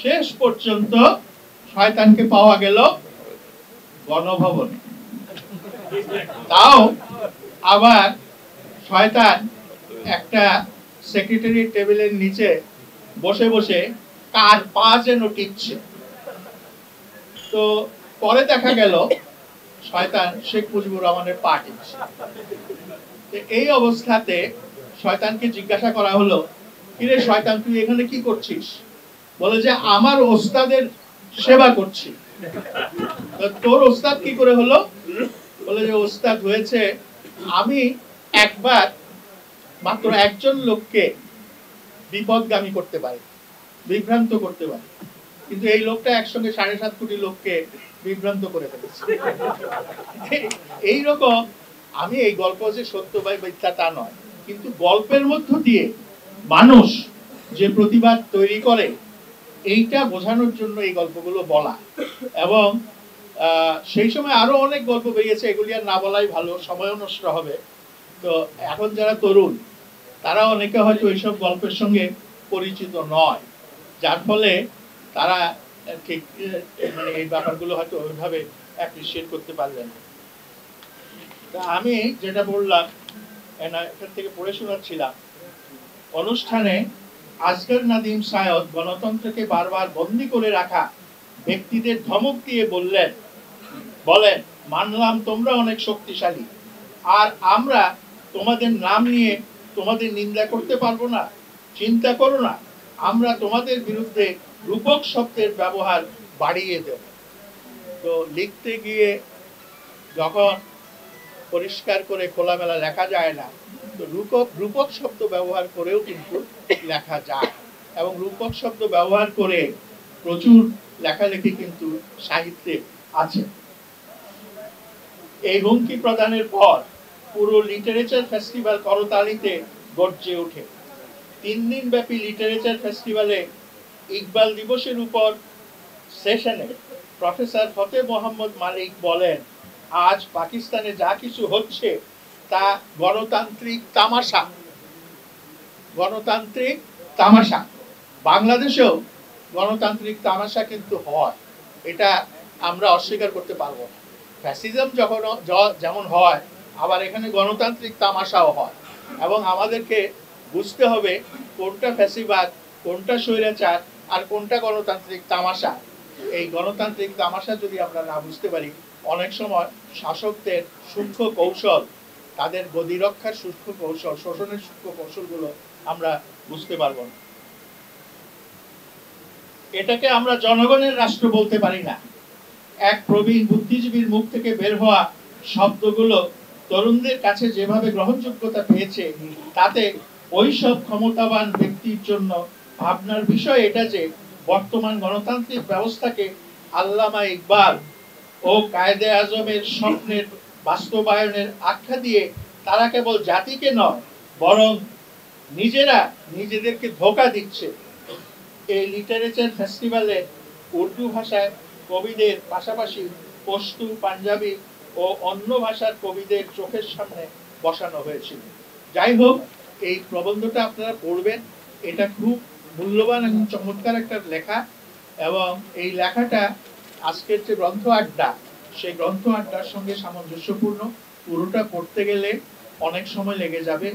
শেষ পর্যন্ত শয়তানকে পাওয়া গেল গণভবনে। তাও আবার শয়তান একটা সেক্রেটারি টেবিলের নিচে বসে বসে কার পা যেন টিপছে। তো পরে দেখা গেল শয়তান শেখ মুজিবুর রহমানের পা টিপছে। এই অবস্থাতে শয়তানকে জিজ্ঞাসা করা হলো, কিরে শয়তান, তুই এখানে কি করছিস? বলে যে আমার ওস্তাদের সেবা করছি। তোর ওস্তাদ কি করে হলো? বলে যে ওস্তাদ হয়েছে, আমি একবার মাত্র একজন লোককে বিপদগামী করতে পারি, বিভ্রান্ত করতে পারি, কিন্তু এই লোকটা একসঙ্গে 7.5 কোটি লোককে বিভ্রান্ত করে ফেলেছে। এইরকম আমি এই গল্প যে সত্য বা মিথ্যা তা নয়, কিন্তু গল্পের মধ্য দিয়ে মানুষ যে প্রতিবাদ তৈরি করে এইটা বোঝানোর জন্য এই গল্পগুলো বলা। এবং সেই সময় আরো অনেক গল্প বেরিয়েছে, এগুলি আর না বলাই ভালো, সময়ও নষ্ট হবে। তো এখন যারা তরুণ তারা অনেকে হয়তো এইসব গল্পের সঙ্গে পরিচিত নয়, যার ফলে তারা ঠিক মানে এই ব্যাপারগুলো হয়তো ওইভাবে অ্যাপ্রিসিয়েট করতে পারলেন। তা আমি যেটা বললাম এখান থেকে পড়ে শোনাচ্ছিলাম, অনুষ্ঠানে আসগর নাদিম সায়দ গণতন্ত্রকে বারবার বন্দী করে রাখা ব্যক্তিদের ধমক দিয়ে বলেন মানলাম তোমরা অনেক শক্তিশালী, আর আমরা তোমাদের নাম নিয়ে তোমাদের নিন্দা করতে পারবো না। চিন্তা করো না, আমরা তোমাদের বিরুদ্ধে রূপক শব্দের ব্যবহার বাড়িয়ে দেব। তো লিখতে গিয়ে যখন পরিষ্কার করে খোলামেলা লেখা যায় না, তো রূপক শব্দ ব্যবহার করেও কিন্তু লেখা যায়, এবং রূপক শব্দ ব্যবহার করে প্রচুর লেখালেখি কিন্তু সাহিত্যে আছে। এই হুমকি প্রদানের পর পুরো লিটারেচার ফেস্টিভ্যাল করতালিতে গর্জে ওঠে। 3 দিন ব্যাপী লিটারেচার ফেস্টিভ্যালে ইকবাল দিবসের উপর সেশনে প্রফেসর ফতে মোহাম্মদ মালিক বলেন, আজ পাকিস্তানে যা কিছু হচ্ছে তা গণতান্ত্রিক তামাশা। গণতান্ত্রিক তামাশা। বাংলাদেশেও গণতান্ত্রিক তামাশা কিন্তু হয়, এটা আমরা অস্বীকার করতে পারবো না। ফ্যাসিজম যখন যেমন হয়, আবার এখানে গণতান্ত্রিক তামাশাও হয়, এবং আমাদেরকে বুঝতে হবে কোনটা ফ্যাসিবাদ, কোনটা স্বৈরাচার, আর কোনটা গণতান্ত্রিক তামাশা। এই গণতান্ত্রিক তামাশা যদি আমরা না বুঝতে পারি, অনেক সময় শাসকদের সূক্ষ্ম কৌশল, তাদের গদি রক্ষার সূক্ষ্ম কৌশল, শোষণের সূক্ষ্ম কৌশলগুলো আমরা বুঝতে পারবো না। এটাকে আমরা জনগণের রাষ্ট্র বলতে পারি না। এক প্রবীণ বুদ্ধিজীবীর মুখ থেকে বের হওয়া শব্দগুলো তরুণদের কাছে যেভাবে গ্রহণযোগ্যতা পেয়েছে, তাতে ওইসব ক্ষমতাবান ব্যক্তির জন্য ভাবনার বিষয় এটা যে বর্তমান গণতান্ত্রিক ব্যবস্থাকে আল্লামা ইকবাল ও কায়েদে আজমের স্বপ্নের বাস্তবায়নের আখ্যা দিয়ে তারা কেবল জাতিকে নয়, বরং নিজেরা নিজেদেরকে ধোঁকা দিচ্ছে। এই লিটারেচার ফেস্টিভ্যালে উর্দু ভাষায় কবিদের পাশাপাশি পশতু, পাঞ্জাবি ও অন্য ভাষার কবিদের চোখের সামনে বসানো হয়েছিল। যাই হোক, এই প্রবন্ধটা আপনারা পড়বেন, এটা খুব মূল্যবান এবং চমৎকার একটা লেখা, এবং এই লেখাটা আজকের যে গ্রন্থ আড্ডা, সেই গ্রন্থ আড্ডার সঙ্গে সামঞ্জস্যপূর্ণ। পুরোটা পড়তে গেলে অনেক সময় লেগে যাবে,